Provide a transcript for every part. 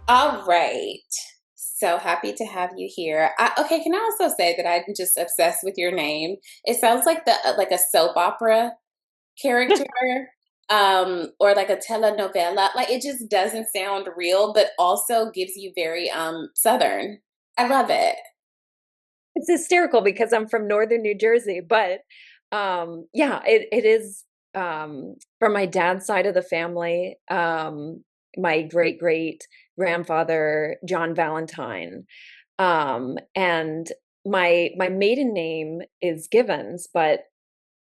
All right. So happy to have you here. Okay, can I also say that I'm just obsessed with your name? It sounds like the like a soap opera character, or like a telenovela. Like it just doesn't sound real, but also gives you very Southern. I love it. It's hysterical because I'm from northern New Jersey, but yeah, it is from my dad's side of the family. My great grandfather, John Valentine. And my maiden name is Givens, but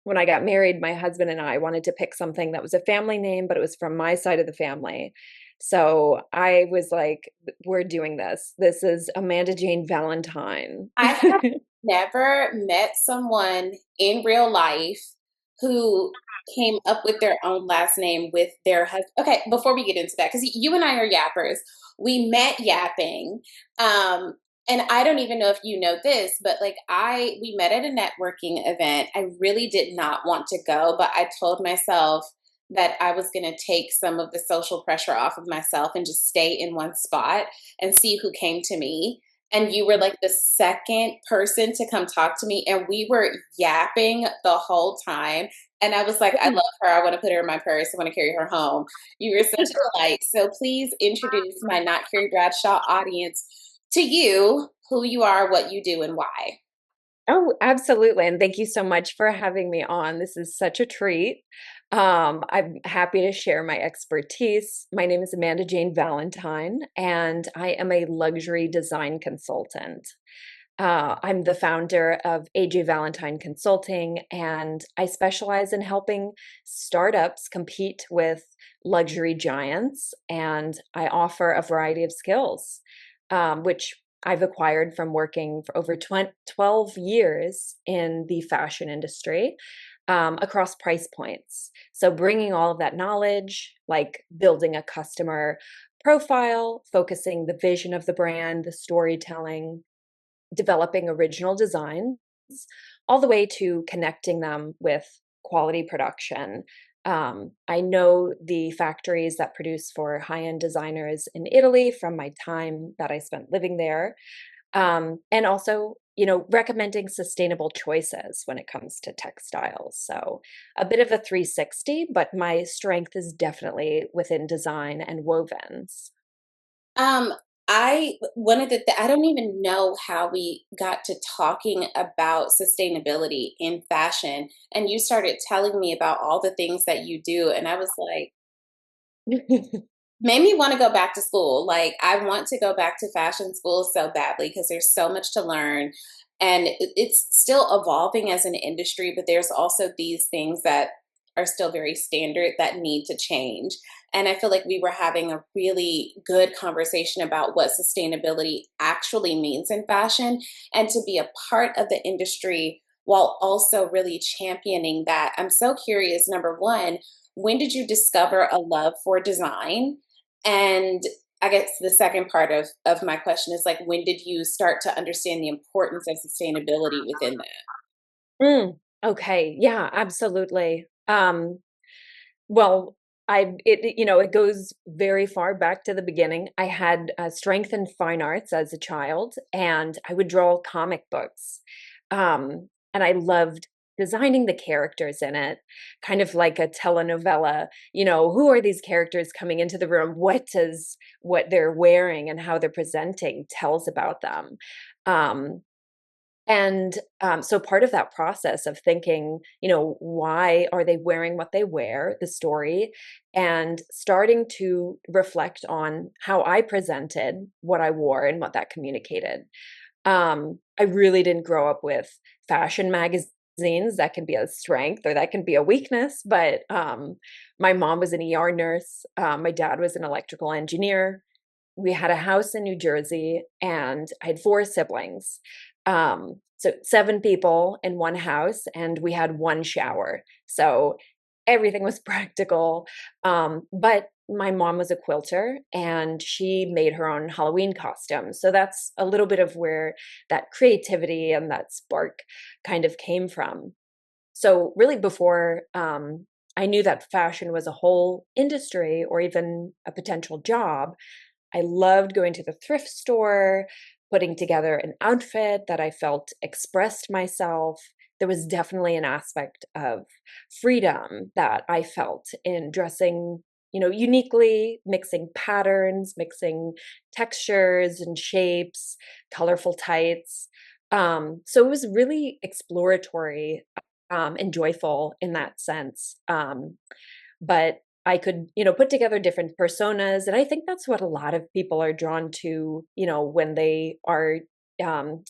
when I got married, my husband and I wanted to pick something that was a family name, but it was from my side of the family. So I was like, we're doing this. This is Amanda Jane Valentine. I have never met someone in real life who came up with their own last name with their husband. Okay, before we get into that, because you and I are yappers, we met yapping. Um, and I don't even know if you know this, but like we met at a networking event. I really did not want to go, but I told myself that I was going to take some of the social pressure off of myself and just stay in one spot and see who came to me, and you were like the second person to come talk to me, and we were yapping the whole time, and I was like, I love her, I want to put her in my purse, I want to carry her home. You were such a delight. So please introduce my Not Carrie Bradshaw audience to you, who you are, what you do, and why. Oh, absolutely. And thank you so much for having me on. This is such a treat. I'm happy to share my expertise. My name is Amanda Jane Valentine, and I am a luxury design consultant. I'm the founder of AJ Valentine Consulting, and I specialize in helping startups compete with luxury giants. And I offer a variety of skills, which I've acquired from working for over 12 years in the fashion industry, across price points. So, bringing all of that knowledge, like building a customer profile, focusing the vision of the brand, the storytelling, developing original designs, all the way to connecting them with quality production. I know the factories that produce for high-end designers in Italy from my time that I spent living there. And also, recommending sustainable choices when it comes to textiles. So a bit of a 360, but my strength is definitely within design and wovens. Um, I one of the I don't even know how we got to talking about sustainability in fashion, and you started telling me about all the things that you do, and I was like, made me want to go back to school. Like I want to go back to fashion school so badly because there's so much to learn, and it's still evolving as an industry, but there's also these things that are still very standard that need to change. And I feel like we were having a really good conversation about what sustainability actually means in fashion, and to be a part of the industry while also really championing that. I'm so curious, number one, when did you discover a love for design? And I guess the second part of my question is like, when did you start to understand the importance of sustainability within that? Mm, okay. Yeah, absolutely. Well, it goes very far back to the beginning. I had strength in fine arts as a child, and I would draw comic books. And I loved designing the characters in it, kind of like a telenovela. Who are these characters coming into the room? What they're wearing and how they're presenting tells about them. Um, and so part of that process of thinking, why are they wearing what they wear, the story, and starting to reflect on how I presented what I wore and what that communicated. I really didn't grow up with fashion magazines. That can be a strength or that can be a weakness, but my mom was an ER nurse. My dad was an electrical engineer. We had a house in New Jersey, and I had four siblings. So seven people in one house, and we had one shower. So everything was practical. But my mom was a quilter, and she made her own Halloween costumes. So that's a little bit of where that creativity and that spark kind of came from. So really before I knew that fashion was a whole industry or even a potential job, I loved going to the thrift store, putting together an outfit that I felt expressed myself. There was definitely an aspect of freedom that I felt in dressing, uniquely, mixing patterns, mixing textures and shapes, colorful tights. So it was really exploratory, and joyful in that sense. But I could, put together different personas. And I think that's what a lot of people are drawn to, when they are um,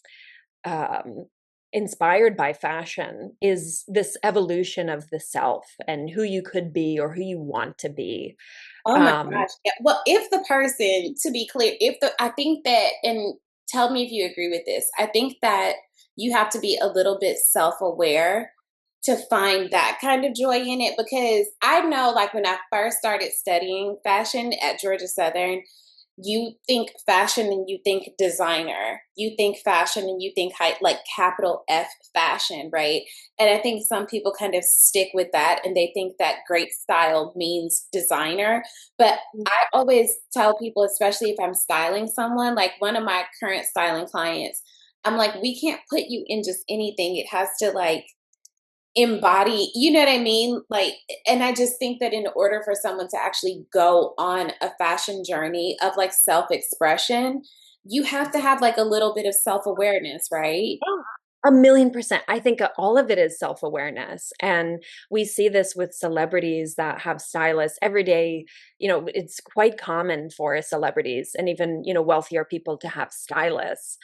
um, inspired by fashion, is this evolution of the self and who you could be or who you want to be. Oh my Um, gosh. Yeah. Well, if the person, to be clear, I think that, and tell me if you agree with this, I think that you have to be a little bit self aware to find that kind of joy in it. Because I know, like, when I first started studying fashion at Georgia Southern, you think fashion and you think designer. You think fashion and you think high, like capital F fashion, right? And I think some people kind of stick with that and they think that great style means designer. But I always tell people, especially if I'm styling someone, like one of my current styling clients, I'm like, we can't put you in just anything. It has to like embody, you know what I mean? Like, and I just think that in order for someone to actually go on a fashion journey of like self-expression, you have to have like a little bit of self-awareness, right? Oh, 1,000,000%. I think all of it is self-awareness. And we see this with celebrities that have stylists every day. It's quite common for celebrities and even, wealthier people to have stylists.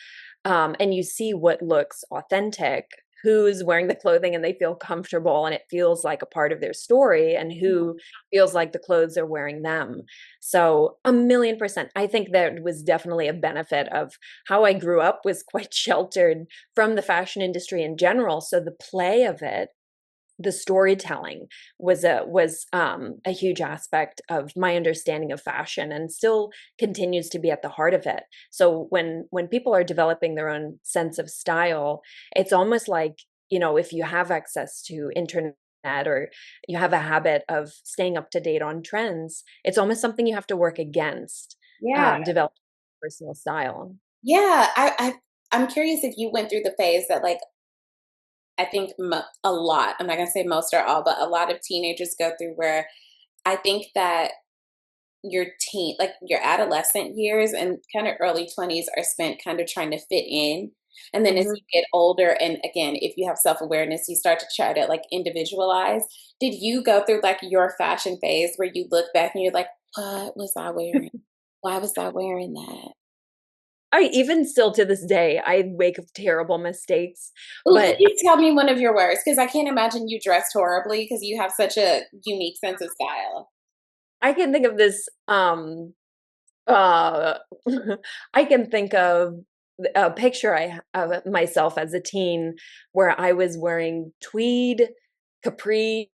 And you see what looks authentic, who's wearing the clothing and they feel comfortable and it feels like a part of their story, and who feels like the clothes are wearing them. So 1,000,000%. I think that was definitely a benefit of how I grew up, was quite sheltered from the fashion industry in general. So the play of it, the storytelling, was a huge aspect of my understanding of fashion, and still continues to be at the heart of it. So when people are developing their own sense of style, it's almost like, if you have access to internet, or you have a habit of staying up to date on trends, it's almost something you have to work against, Yeah. develop personal style. Yeah. I'm curious if you went through the phase that like, I think a lot, I'm not going to say most or all, but a lot of teenagers go through where I think that like your adolescent years and kind of early 20s are spent kind of trying to fit in. And then as Mhm. you get older, and again, if you have self awareness, you start to try to like individualize. Did you go through like your fashion phase where you look back and you're like, what was I wearing? Why was I wearing that? I even still to this day, I make terrible mistakes, Well, can but you tell me one of your worst? Because I can't imagine you dressed horribly because you have such a unique sense of style. I can think of this, uh, I can think of a picture of myself as a teen where I was wearing tweed capri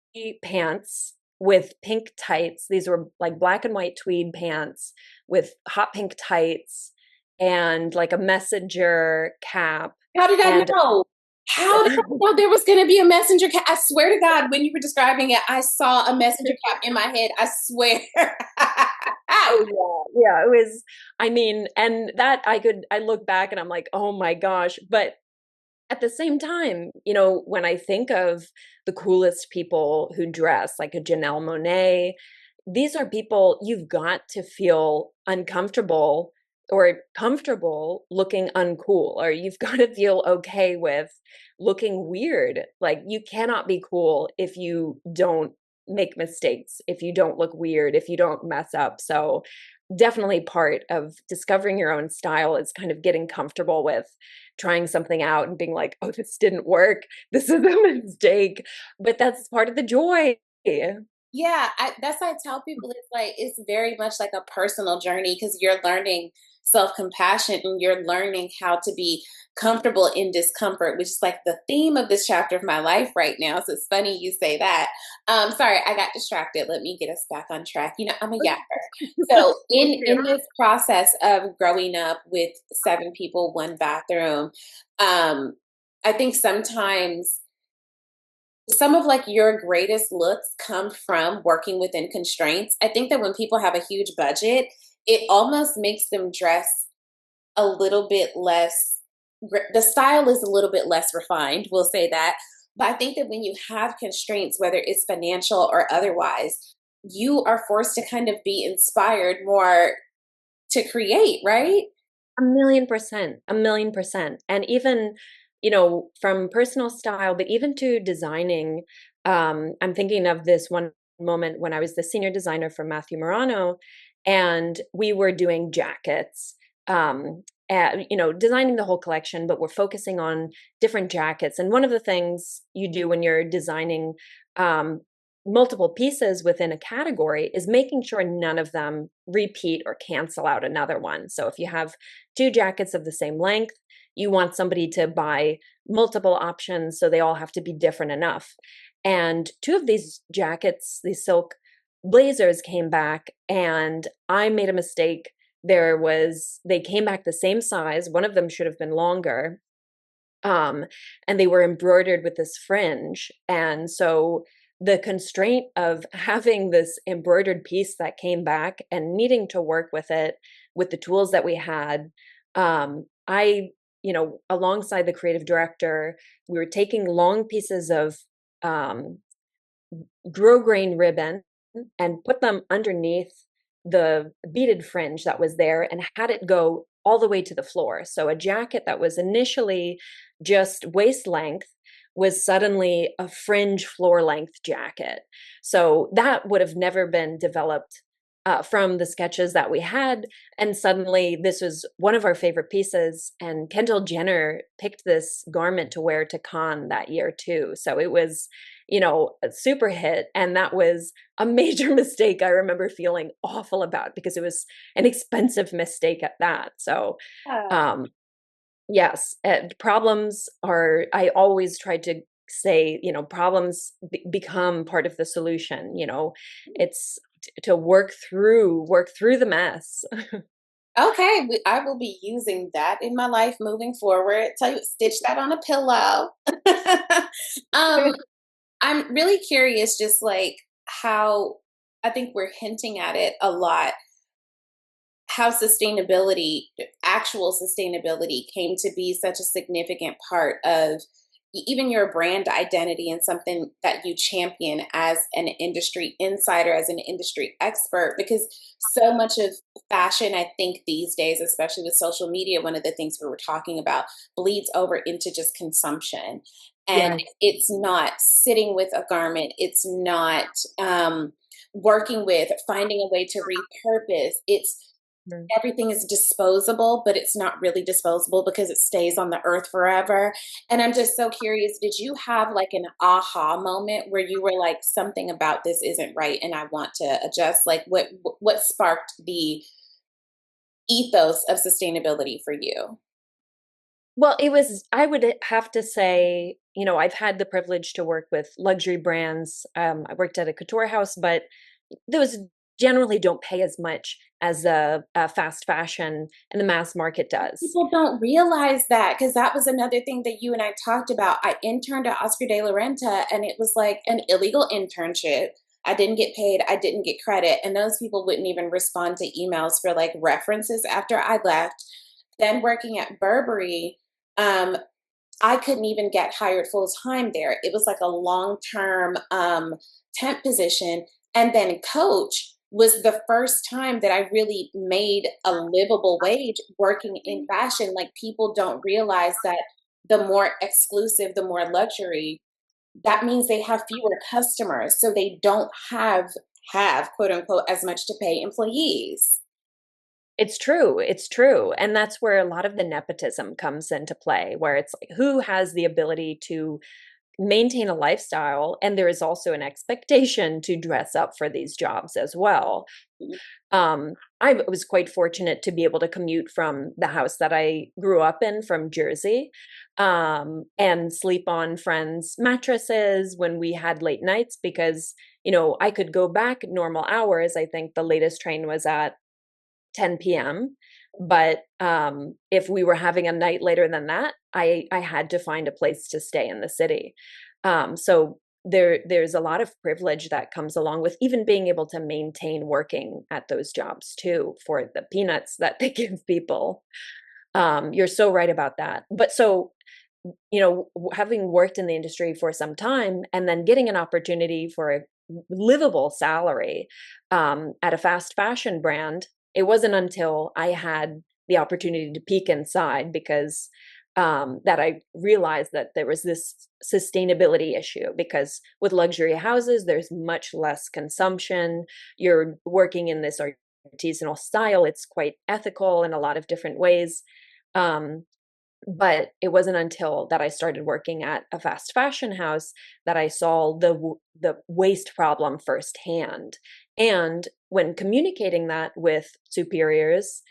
pants with pink tights. These were like black and white tweed pants with hot pink tights and like a messenger cap. How did I And know? How did I know there was gonna be a messenger cap? I swear to God, when you were describing it, I saw a messenger cap in my head. I swear. Oh yeah, yeah, it was, I mean, and that I look back and I'm like, "Oh my gosh." But at the same time, when I think of the coolest people who dress, like a Janelle Monáe, these are people you've got to feel uncomfortable or comfortable looking uncool, or you've got to feel okay with looking weird. Like, you cannot be cool if you don't make mistakes, if you don't look weird, if you don't mess up. So definitely part of discovering your own style is kind of getting comfortable with trying something out and being like, "Oh, this didn't work. This is a mistake." But that's part of the joy. Yeah, that's why I tell people it's like it's very much like a personal journey because you're learning self-compassion and you're learning how to be comfortable in discomfort, which is like the theme of this chapter of my life right now. So it's funny you say that. Sorry, I got distracted. Let me get us back on track. I'm a yapper. So in this process of growing up with seven people, one bathroom, um, I think sometimes some of like your greatest looks come from working within constraints. I think that when people have a huge budget, it almost makes them dress a little bit less, the style is a little bit less refined, we'll say that. But I think that when you have constraints, whether it's financial or otherwise, you are forced to kind of be inspired more to create, right? 1,000,000%, 1,000,000%. And even, from personal style, but even to designing, I'm thinking of this one moment when I was the senior designer for Matthew Morano, and we were doing jackets, designing the whole collection, but we're focusing on different jackets. And one of the things you do when you're designing um, multiple pieces within a category is making sure none of them repeat or cancel out another one. So if you have two jackets of the same length, you want somebody to buy multiple options, so they all have to be different enough. And two of these jackets, these silk blazers, came back, and I made a mistake. They came back the same size. One of them should have been longer. Um, and they were embroidered with this fringe. And so the constraint of having this embroidered piece that came back and needing to work with it with the tools that we had, alongside the creative director, we were taking long pieces of um, grosgrain ribbon and put them underneath the beaded fringe that was there and had it go all the way to the floor. So a jacket that was initially just waist length was suddenly a fringe floor length jacket. So that would have never been developed from the sketches that we had. And suddenly this was one of our favorite pieces. And Kendall Jenner picked this garment to wear to Cannes that year too. So it was, a super hit. And that was a major mistake I remember feeling awful about because it was an expensive mistake at that. So, Yeah. um, yes, problems are, I always try to say, problems become part of the solution. It's to work through the mess. Okay, I will be using that in my life moving forward. Tell you, stitch that on a pillow. um, I'm really curious, just like how I think we're hinting at it a lot, how sustainability, actual sustainability, came to be such a significant part of even your brand identity and something that you champion as an industry insider, as an industry expert. Because so much of fashion, I think these days, especially with social media, one of the things we were talking about bleeds over into just consumption. And Yes. it's not sitting with a garment, it's not working with, finding a way to repurpose. It's Mm. everything is disposable, but it's not really disposable because it stays on the earth forever. And I'm just so curious, did you have like an aha moment where you were like, something about this isn't right and I want to adjust? Like what sparked the ethos of sustainability for you? Well, I would have to say, I've had the privilege to work with luxury brands. I worked at a couture house, but those generally don't pay as much as a fast fashion and the mass market does. People don't realize that, because that was another thing that you and I talked about. I interned at Oscar de la Renta and it was like an illegal internship. I didn't get paid, I didn't get credit, and those people wouldn't even respond to emails for like references after I left. Then working at Burberry, um, I couldn't even get hired full time there. It was like a long term temp position. And then Coach was the first time that I really made a livable wage working in fashion. Like, people don't realize that the more exclusive, the more luxury, that means they have fewer customers. So they don't have quote unquote as much to pay employees. It's true. It's true. And that's where a lot of the nepotism comes into play, where it's like who has the ability to maintain a lifestyle. And there is also an expectation to dress up for these jobs as well. I was quite fortunate to be able to commute from the house that I grew up in from Jersey, and sleep on friends' mattresses when we had late nights because, I could go back normal hours. I think the latest train was at 10 p.m. But if we were having a night later than that, I had to find a place to stay in the city. So there's a lot of privilege that comes along with even being able to maintain working at those jobs too, for the peanuts that they give people. You're so right about that. But so, having worked in the industry for some time and then getting an opportunity for a livable salary at a fast fashion brand, it wasn't until I had the opportunity to peek inside, because that I realized that there was this sustainability issue. Because with luxury houses, there's much less consumption. You're working in this artisanal style. It's quite ethical in a lot of different ways. Um, but it wasn't until that I started working at a fast fashion house that I saw the waste problem firsthand. And when communicating that with superiors,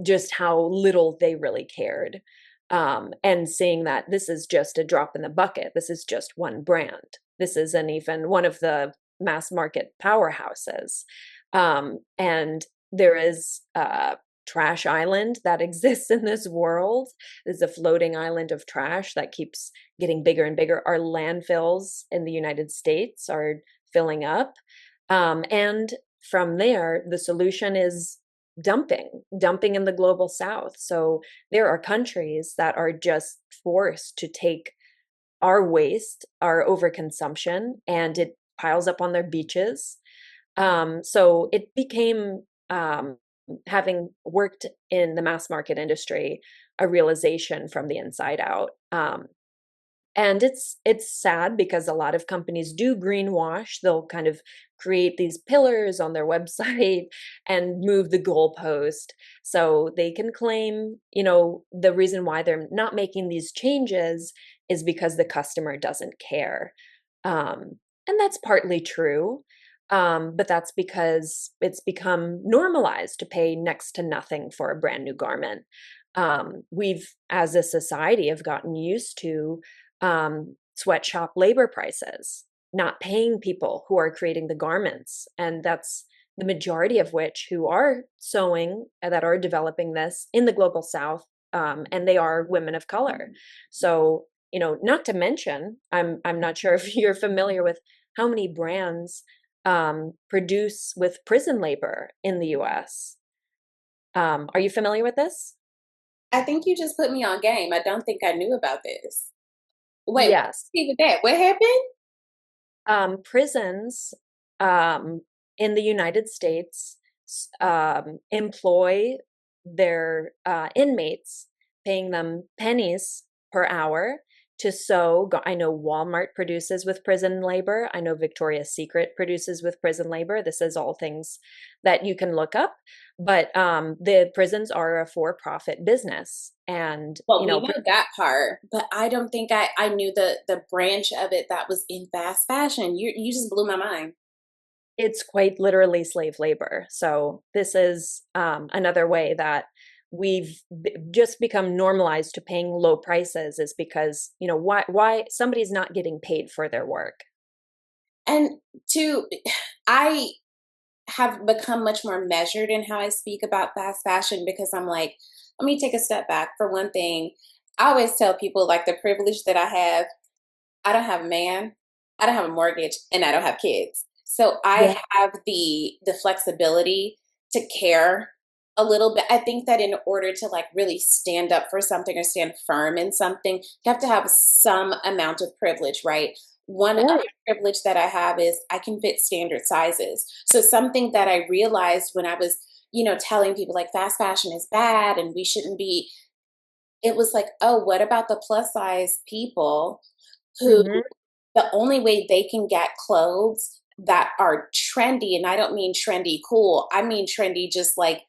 just how little they really cared. And seeing that this is just a drop in the bucket. This is just one brand. This isn't even one of the mass market powerhouses. And there is trash island that exists in this world. There's a floating island of trash that keeps getting bigger and bigger. Our landfills in the United States are filling up. And from there, the solution is dumping in the global south. So there are countries that are just forced to take our waste, our overconsumption, and it piles up on their beaches. So it became, having worked in the mass market industry, a realization from the inside out. And it's sad because a lot of companies do greenwash. They'll kind of create these pillars on their website and move the goalpost. So they can claim, the reason why they're not making these changes is because the customer doesn't care. And that's partly true. But that's because it's become normalized to pay next to nothing for a brand new garment. We've, as a society, have gotten used to sweatshop labor prices, not paying people who are creating the garments. And that's the majority of which who are sewing, that are developing this in the global south. And they are women of color. So, not to mention, I'm not sure if you're familiar with how many brands produce with prison labor in the US. Are you familiar with this? I think you just put me on game. I don't think I knew about this. Wait, Yes. even that. What happened? Prisons in the United States employ their inmates, paying them pennies per hour to sew. I know Walmart produces with prison labor. I know Victoria's Secret produces with prison labor. This is all things that you can look up. But the prisons are a for-profit business, and Well, we know that part, but I don't think I knew the branch of it that was in fast fashion. You just blew my mind. it's quite literally slave labor. So this is another way that we've just become normalized to paying low prices, is because, why somebody's not getting paid for their work. And to I have become much more measured in how I speak about fast fashion because I'm like, let me take a step back. For one thing, I always tell people like the privilege that I don't have a man, I don't have a mortgage, and I don't have kids. So Yeah. I have the flexibility to care a little bit. I think that in order to like really stand up for something or stand firm in something, you have to have some amount of privilege, right? One other Right. privilege that I have is I can fit standard sizes. So something that I realized when I was, telling people like fast fashion is bad and we shouldn't be, it was like, oh, what about the plus size people who Hmm. the only way they can get clothes that are trendy, and I don't mean trendy cool, I mean trendy just like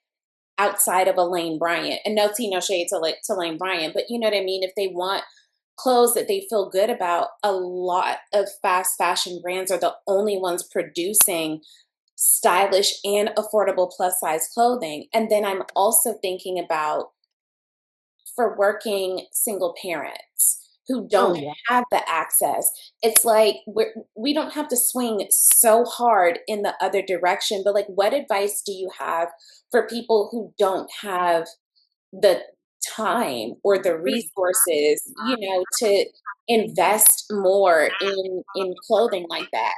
outside of a Lane Bryant. And no tea, no shade to like to Lane Bryant, but you know what I mean? If they want clothes that they feel good about, a lot of fast fashion brands are the only ones producing stylish and affordable plus size clothing. And then I'm also thinking about for working single parents who Oh don't yeah. have the access. It's like we don't have to swing so hard in the other direction, but like, what advice do you have for people who don't have the time or the resources, to invest more in clothing like that?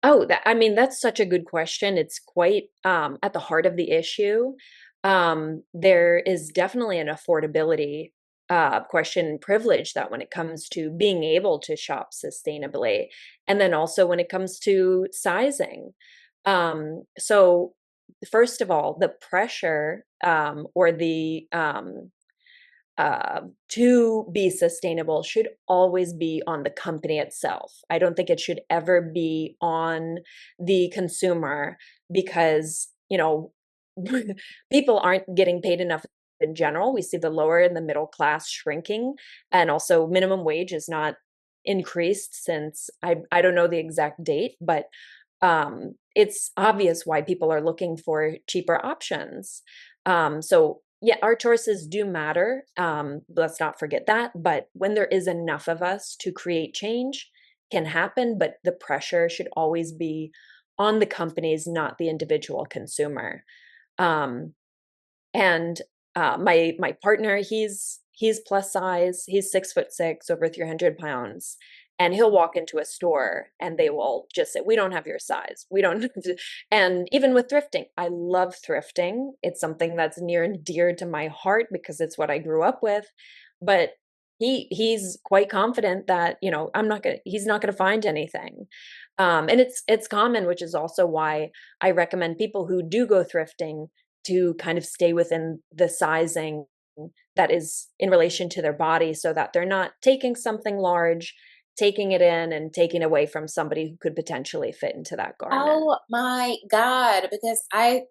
Oh, I mean, that's such a good question. It's quite at the heart of the issue. There is definitely an affordability question and privilege that when it comes to being able to shop sustainably, and then also when it comes to sizing. So, first of all, the pressure or the to be sustainable should always be on the company itself. I don't think it should ever be on the consumer because, people aren't getting paid enough in general. We see the lower and the middle class shrinking, and also minimum wage is not increased since I don't know the exact date, but it's obvious why people are looking for cheaper options. So yeah, our choices do matter. Let's not forget that. But when there is enough of us to create change, can happen. But the pressure should always be on the companies, not the individual consumer. Um, and my partner, he's plus size. He's 6'6", over 300 pounds, and he'll walk into a store and they will just say, "We don't have your size. We don't." And even with thrifting, I love thrifting. It's something that's near and dear to my heart because it's what I grew up with. But he's quite confident that he's not gonna find anything. And it's common, which is also why I recommend people who do go thrifting to kind of stay within the sizing that is in relation to their body so that they're not taking something large, taking it in and taking away from somebody who could potentially fit into that garment. Oh my God, because I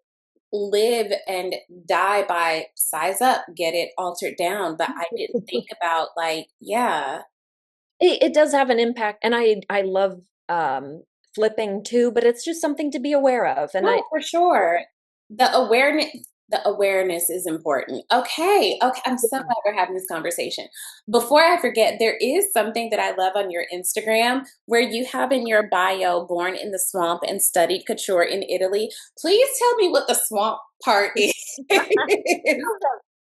live and die by size up, get it altered down. But I didn't think about, like, yeah. It does have an impact, and I love flipping too, but it's just something to be aware of. And I No, for sure. The awareness is important. Okay. Okay. I'm so glad we're having this conversation. Before I forget, there is something that I love on your Instagram where you have in your bio born in the swamp and studied couture in Italy. Please tell me what the swamp part is.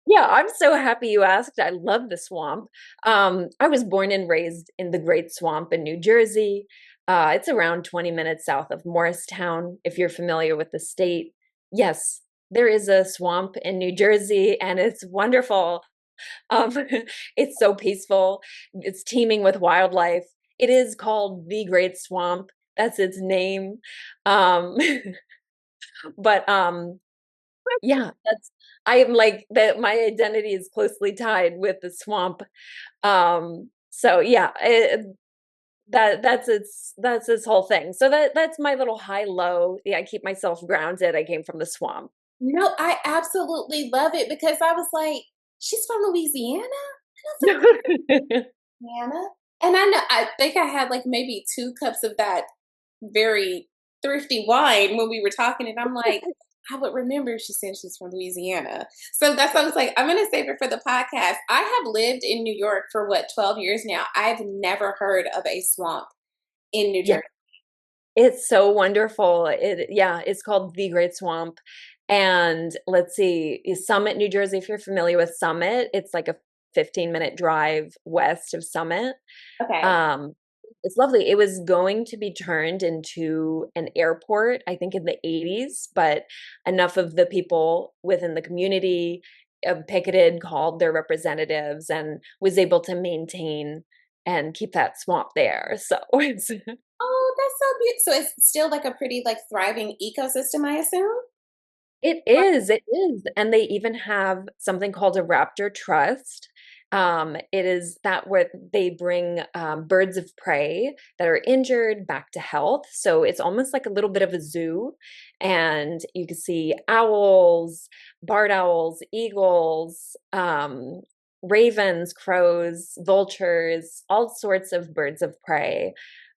Yeah, I'm so happy you asked. I love the swamp. I was born and raised in the Great Swamp in New Jersey. It's around 20 minutes south of Morristown, if you're familiar with the state. Yes, there is a swamp in New Jersey, and it's wonderful. Um, it's so peaceful. It's teeming with wildlife. It is called the Great Swamp. That's its name. Um, but yeah, that's I am like that my identity is closely tied with the swamp. So yeah, that's its whole thing. So that's my little high low. Yeah, I keep myself grounded. I came from the swamp. No, I absolutely love it because I was like, she's from Louisiana? Louisiana? And I think I had like maybe 2 cups of that very thrifty wine when we were talking, and I'm like, I would remember she said she's from Louisiana. So that's why I was like, I'm gonna save it for the podcast. I have lived in New York for what, 12 years now. I've never heard of a swamp in New Yeah, Jersey. it's so wonderful. Yeah, it's called the Great Swamp. And let's see, is Summit, New Jersey, if you're familiar with Summit, it's like a 15-minute drive west of Summit. Okay. Um, it's lovely. It was going to be turned into an airport, I think in the 80s, but enough of the people within the community picketed, called their representatives, and was able to maintain and keep that swamp there. So it's Oh, that's so beautiful. So it's still like a pretty like thriving ecosystem, I assume? it is, and they even have something called a raptor trust. It is that where they bring birds of prey that are injured back to health. So it's almost like a little bit of a zoo, and you can see owls, barred owls, eagles, ravens, crows, vultures, all sorts of birds of prey.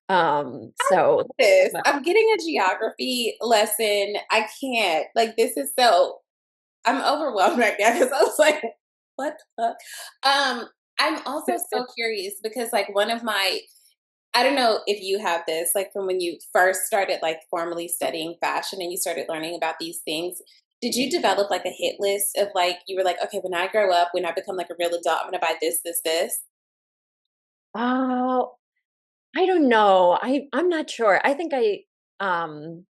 So This. I'm getting a geography lesson. I can't. Like, this is so, I'm overwhelmed right now because I was like, what the fuck? I'm also so curious because like one of my, I don't know if you have this, like from when you first started like formally studying fashion and you started learning about these things. Did you develop like a hit list of like you were like, okay, when I grow up, when I become like a real adult, I'm gonna buy this, this, this? Oh, I don't know. I'm not sure. I think um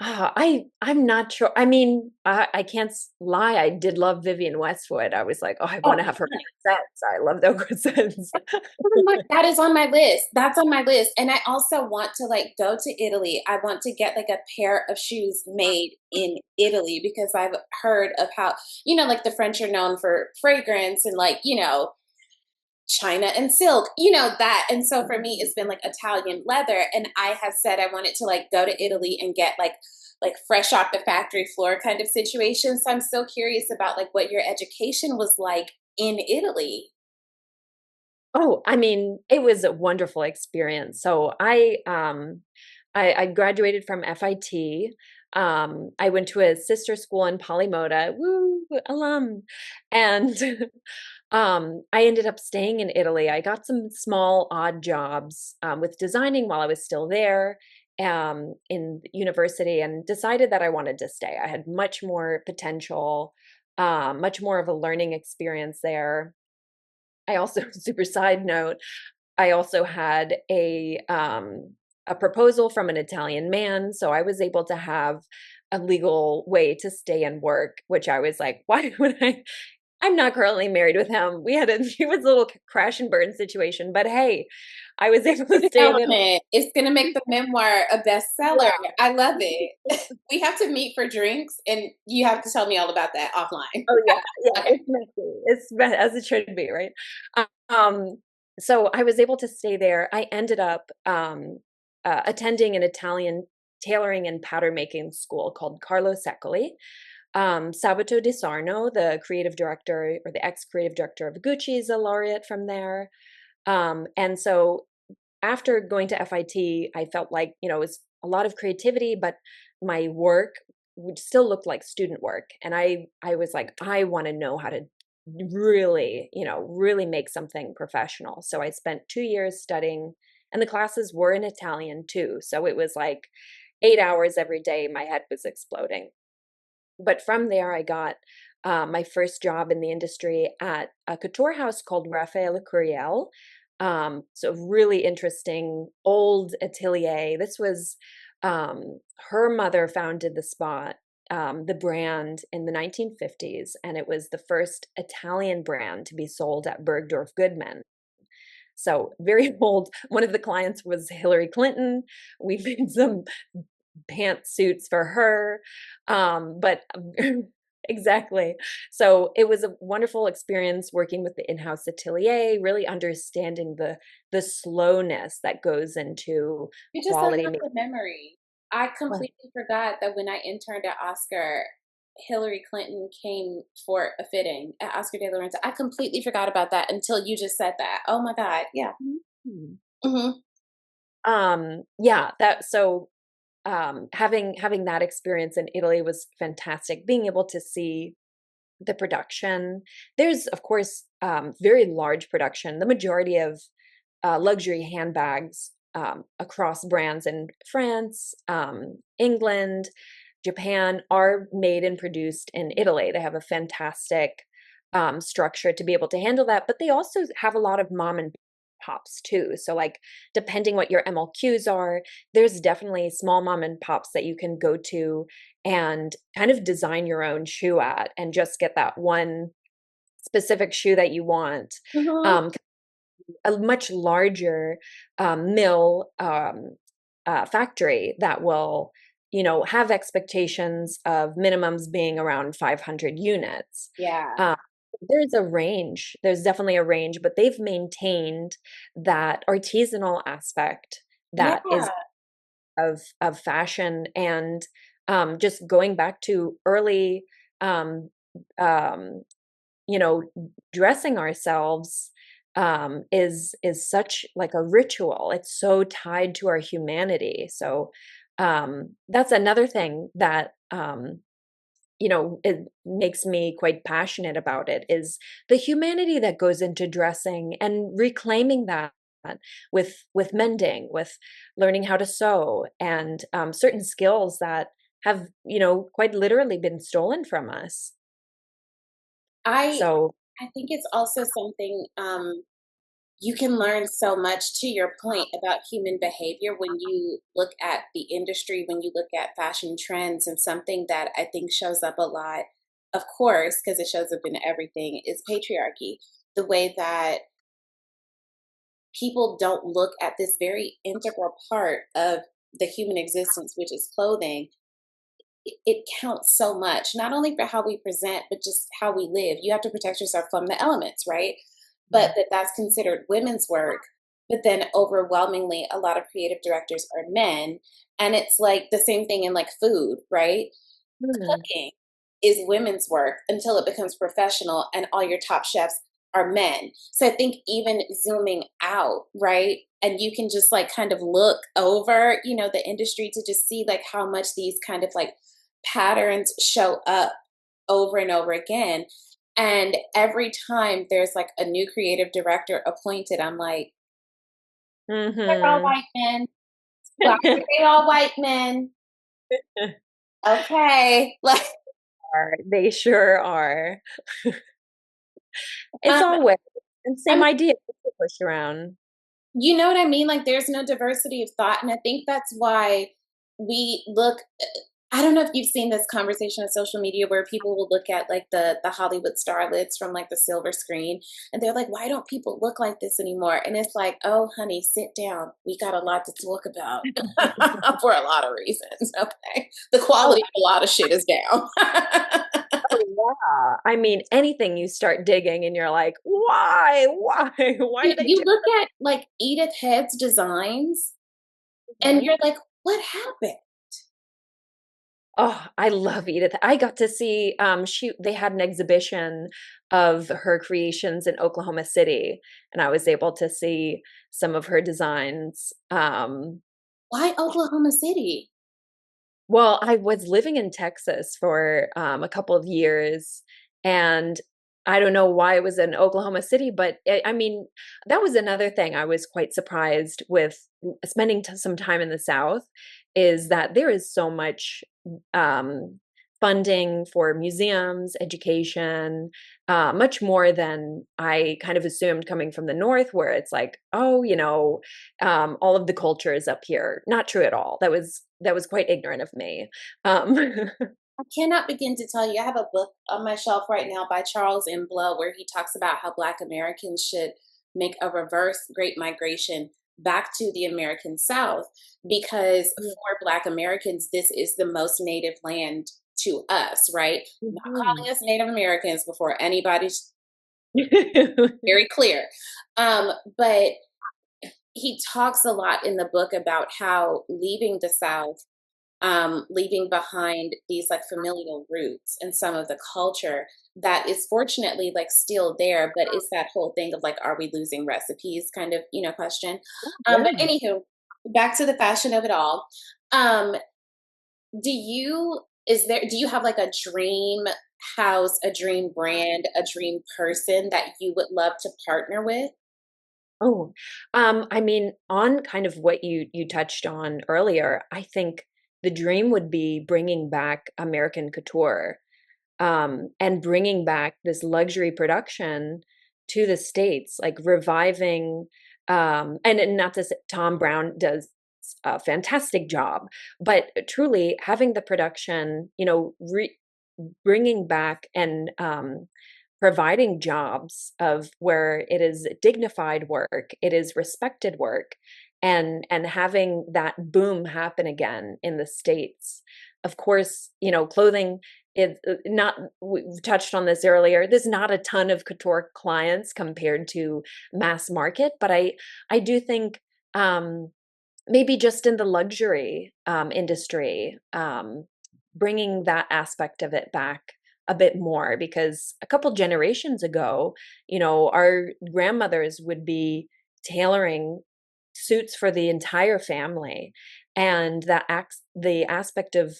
I'm not sure. I mean, I can't lie. I did love Vivienne Westwood. I was like, oh, I want Oh, to have her corsets. I love those corsets. oh my, that is on my list. That's on my list. And I also want to like go to Italy. I want to get like a pair of shoes made in Italy because I've heard of how, like the French are known for fragrance and like, China and silk, that. And so for me, it's been like Italian leather. And I have said I wanted to like go to Italy and get like fresh off the factory floor kind of situation. So I'm so curious about like what your education was like in Italy. Oh, I mean, it was a wonderful experience. So I graduated from FIT. I went to a sister school in Polymota, woo, alum. And I ended up staying in Italy. I got some small odd jobs with designing while I was still there in university, and decided that I wanted to stay. I had much more potential, much more of a learning experience there. I also, super side note, I also had a proposal from an Italian man, so I was able to have a legal way to stay and work, which I was like, why would I? I'm not currently married with him. It was a little crash and burn situation, but hey, I was able to stay in Italy. Development. It's gonna make the memoir a bestseller. Yeah. I love it. We have to meet for drinks, and you have to tell me all about that offline. Oh yeah, yeah, Okay. it's messy. As it should be, right? Um, so I was able to stay there. I ended up attending an Italian tailoring and pattern making school called Carlo Secoli. Sabato Di Sarno, the creative director or the ex-creative director of Gucci, is a laureate from there. And so after going to FIT, I felt like, it was a lot of creativity, but my work would still look like student work. And I was like, I want to know how to really, really make something professional. So I spent 2 years studying, and the classes were in Italian too. So it was like 8 hours every day. My head was exploding. But from there, I got my first job in the industry at a couture house called Raffaele Curiel. So really interesting old atelier. This was her mother founded the spot, the brand in the 1950s, and it was the first Italian brand to be sold at Bergdorf Goodman. So very old. One of the clients was Hillary Clinton. We made some pantsuits for her. But exactly. So it was a wonderful experience working with the in-house atelier, really understanding the slowness that goes into You just quality. unlocked the memory. I completely forgot that when I interned at Oscar, Hillary Clinton came for a fitting at Oscar de la Renta. I completely forgot about that until you just said that. Oh my God. Yeah. Mhm. Hmm. Yeah, that so having that experience in Italy was fantastic. Being able to see the production. There's, of course, very large production. The majority of luxury handbags across brands in France, England, Japan are made and produced in Italy. They have a fantastic structure to be able to handle that, but they also have a lot of mom and pops too. So, like, depending what your MLQs are, there's definitely small mom and pops that you can go to and kind of design your own shoe at and just get that one specific shoe that you want. Hmm. Um, a much larger mill factory that will, have expectations of minimums being around 500 units. Yeah. Uh, there's a range. There's definitely a range, but they've maintained that artisanal aspect Yeah. that is of fashion, and just going back to early um, um, you know dressing ourselves is such like a ritual. It's so tied to our humanity. So that's another thing that it makes me quite passionate about it, is the humanity that goes into dressing and reclaiming that with mending, with learning how to sew, and certain skills that have, quite literally been stolen from us. I So, I think it's also something, you can learn so much to your point about human behavior when you look at the industry, when you look at fashion trends, and something that I think shows up a lot, of course, because it shows up in everything, is patriarchy. The way that people don't look at this very integral part of the human existence, which is clothing. It counts so much, not only for how we present, but just how we live. You have to protect yourself from the elements, right? But that's considered women's work. But then overwhelmingly, a lot of creative directors are men. And it's like the same thing in like food, right? mm, Cooking is women's work until it becomes professional and all your top chefs are men. So I think even zooming out, right? And you can just like kind of look over, the industry to just see like how much these kind of like patterns show up over and over again. And every time there's like a new creative director appointed, I'm like, they're all mhm. white men. Why are they all white men? Okay. Like, They sure are. It's um, always and I same idea to push around. You know what I mean? Like, there's no diversity of thought, and I think that's why we look I don't know if you've seen this conversation on social media where people will look at, like, the Hollywood starlets from, like, the silver screen, and they're like, "Why don't people look like this anymore?" And it's like, "Oh, honey, sit down. We got a lot to talk about for a lot of reasons, okay? The Oh, quality of a lot of shit is down." oh, yeah. I mean, anything you start digging and you're like, "Why? Why? Why You do they you do look at, like, Edith Head's designs, and Mhm. you're like, "What happened?" Oh, I love Edith. I got to see, they had an exhibition of her creations in Oklahoma City, and I was able to see some of her designs. Why Oklahoma City? Well, I was living in Texas for, a couple of years, and I don't know why it was in Oklahoma City, but I mean, that was another thing I was quite surprised with spending some time in the South, is that there is so much, um, funding for museums, education, much more than I kind of assumed coming from the North, where it's like, "Oh, all of the culture is up here." Not true at all. That was quite ignorant of me. Um, I cannot begin to tell you. I have a book on my shelf right now by Charles M. Blow where he talks about how Black Americans should make a reverse Great Migration back to the American South because for Black Americans, this is the most native land to us, right? Not Mhm. calling us Native Americans before anybody's very clear. But he talks a lot in the book about how leaving the South, leaving behind these like familial roots and some of the culture that is fortunately like still there, but it's that whole thing of like, are we losing recipes kind of, question. But Yeah. anywho, back to the fashion of it all. Um, do you have like a dream house, a dream brand, a dream person that you would love to partner with? Oh, I mean, on kind of what you touched on earlier, I think the dream would be bringing back American couture, and bringing back this luxury production to the States, like reviving, and not to say Tom Brown does a fantastic job, but truly having the production, bringing back and providing jobs of where it is dignified work, it is respected work, and having that boom happen again in the States. Of course, clothing is not, we've touched on this earlier. There's not a ton of couture clients compared to mass market, but I do think maybe just in the luxury industry, bringing that aspect of it back a bit more, because a couple generations ago, our grandmothers would be tailoring suits for the entire family, and the aspect of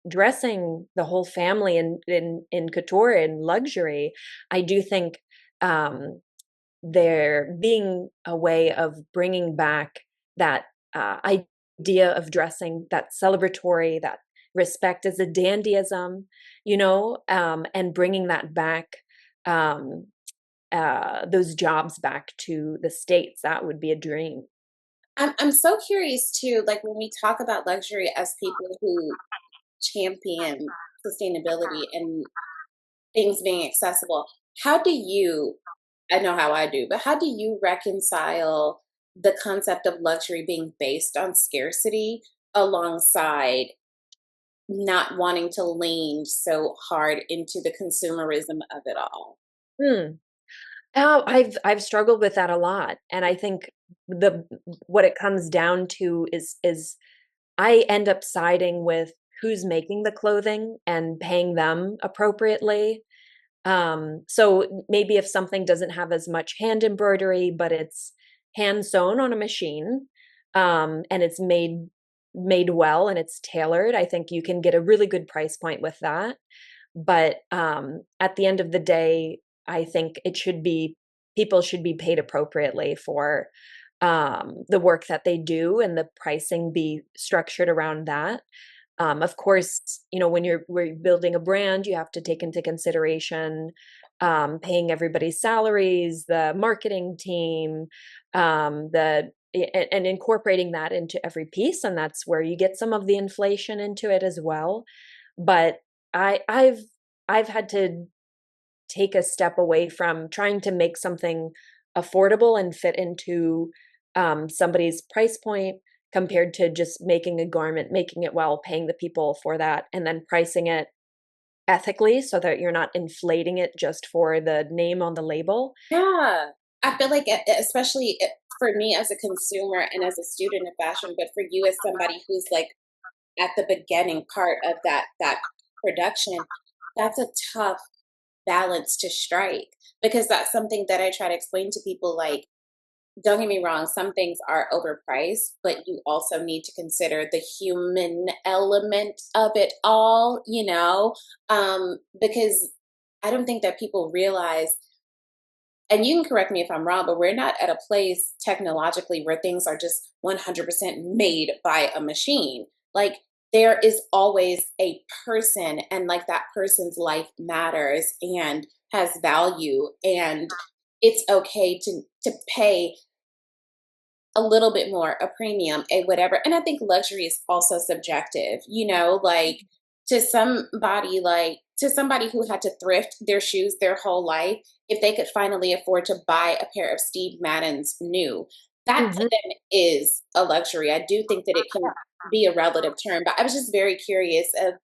dressing the whole family in couture and luxury. I do think um, there being a way of bringing back that idea of dressing that celebratory, that respect as a dandyism, and bringing that back, um, those jobs back to the States. That would be a dream. I'm so curious too, like when we talk about luxury as people who champion sustainability and things being accessible, how do you, I know how I do, but how do you reconcile the concept of luxury being based on scarcity alongside not wanting to lean so hard into the consumerism of it all? Hmm. Oh, I've struggled with that a lot, and I think the what it comes down to is I end up siding with who's making the clothing and paying them appropriately. So maybe if something doesn't have as much hand embroidery, but it's hand sewn on a machine, and it's made well and it's tailored, I think you can get a really good price point with that. But at the end of the day, I think it should be people should be paid appropriately for the work that they do, and the pricing be structured around that. Of course, when we're building a brand, you have to take into consideration paying everybody's salaries, the marketing team, and incorporating that into every piece, and that's where you get some of the inflation into it as well. But I, I've I've had to take a step away from trying to make something affordable and fit into somebody's price point compared to just making a garment, making it well, paying the people for that, and then pricing it ethically so that you're not inflating it just for the name on the label. Yeah. I feel like, especially for me as a consumer and as a student of fashion, but for you as somebody who's like at the beginning part of that production, that's a tough balance to strike because that's something that I try to explain to people. Like, don't get me wrong, some things are overpriced, but you also need to consider the human element of it all, because I don't think that people realize, and you can correct me if I'm wrong, but we're not at a place technologically where things are just 100% made by a machine. Like, there is always a person, and like that person's life matters and has value, and it's okay to pay a little bit more, a premium, a whatever. And I think luxury is also subjective, to somebody who had to thrift their shoes their whole life, if they could finally afford to buy a pair of Steve Madden's new, that to Mhm. them is a luxury. I do think that it can be a relative term, but I was just very curious of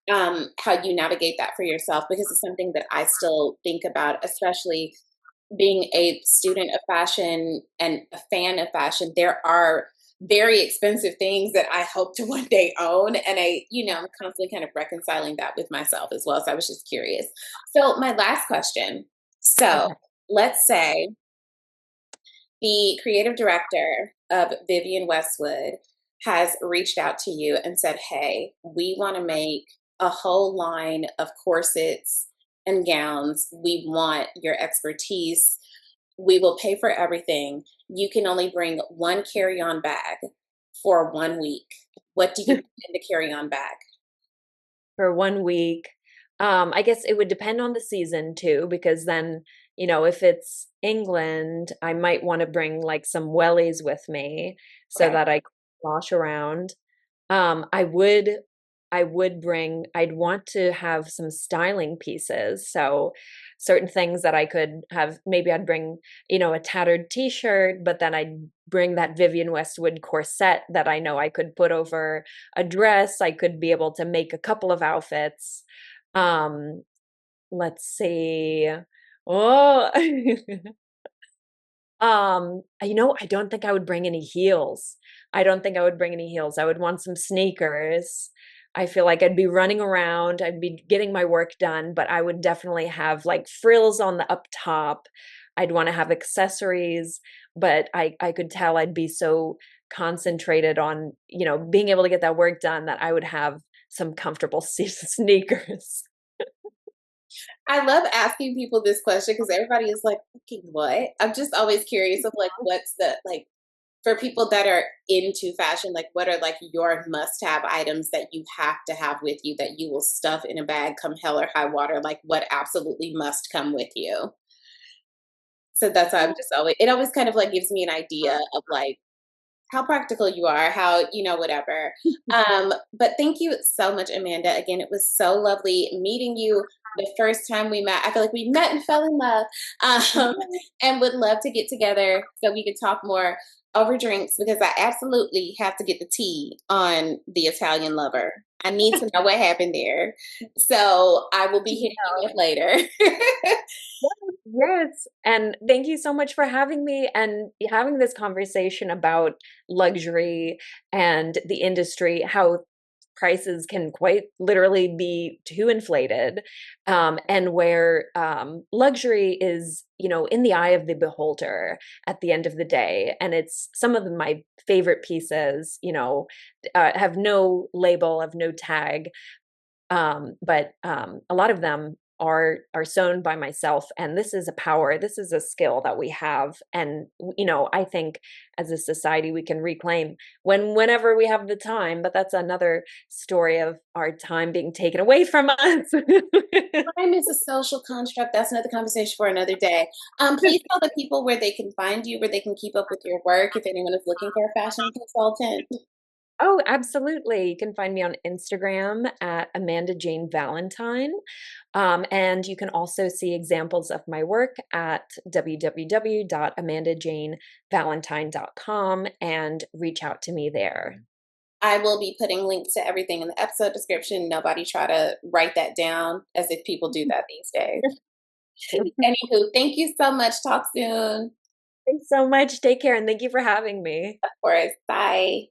how you navigate that for yourself because it's something that I still think about, especially being a student of fashion and a fan of fashion. There are very expensive things that I hope to one day own. And I'm constantly kind of reconciling that with myself as well. So I was just curious. So, my last question. So, Okay. let's say the creative director of Vivian Westwood has reached out to you and said, "Hey, we want to make a whole line of corsets and gowns. We want your expertise. We will pay for everything. You can only bring one carry-on bag for 1 week." What do you put in the carry-on bag? For 1 week. I guess it would depend on the season too, because then, if it's England, I might wanna bring, like, some wellies with me so Okay. that I wash around. I'd want to have some styling pieces, so certain things that I could have maybe I'd bring, a tattered T-shirt, but then I'd bring that Vivienne Westwood corset that I know I could put over a dress. I could be able to make a couple of outfits. Um, let's see. Oh, I don't think I would bring any heels. I don't think I would bring any heels. I would want some sneakers. I feel like I'd be running around, I'd be getting my work done, but I would definitely have like frills on the up top. I'd want to have accessories, but I could tell I'd be so concentrated on, being able to get that work done that I would have some comfortable sneakers. I love asking people this question because everybody is like, "Fucking what?" I'm just always curious of like, what's the like? for people that are into fashion, like what are like your must-have items that you have to have with you that you will stuff in a bag come hell or high water? Like what absolutely must come with you? So that's why I'm just always it always kind of like gives me an idea of like how practical you are, how, whatever. But thank you so much, Amanda. Again, it was so lovely meeting you the first time we met. I feel like we met and fell in love, um, and would love to get together so we could talk more over drinks because I absolutely have to get the tea on the Italian lover. I need to know what happened there. So I will be hitting you up later. Yes, and thank you so much for having me and having this conversation about luxury and the industry, how prices can quite literally be too inflated, and where luxury is, in the eye of the beholder at the end of the day. And it's some of my favorite pieces, have no label, have no tag, but a lot of them are sewn by myself, and this is a power, this is a skill that we have. And I think as a society we can reclaim whenever we have the time, but that's another story of our time being taken away from us. Time is a social construct. That's another conversation for another day. Please tell the people where they can find you, where they can keep up with your work if anyone is looking for a fashion consultant. Oh, absolutely. You can find me on Instagram at Amanda Jane Valentine. And you can also see examples of my work at www.amandajanevalentine.com and reach out to me there. I will be putting links to everything in the episode description. Nobody try to write that down as if people do that these days. Anywho, thank you so much. Talk soon. Thanks so much. Take care and thank you for having me. Of course. Bye.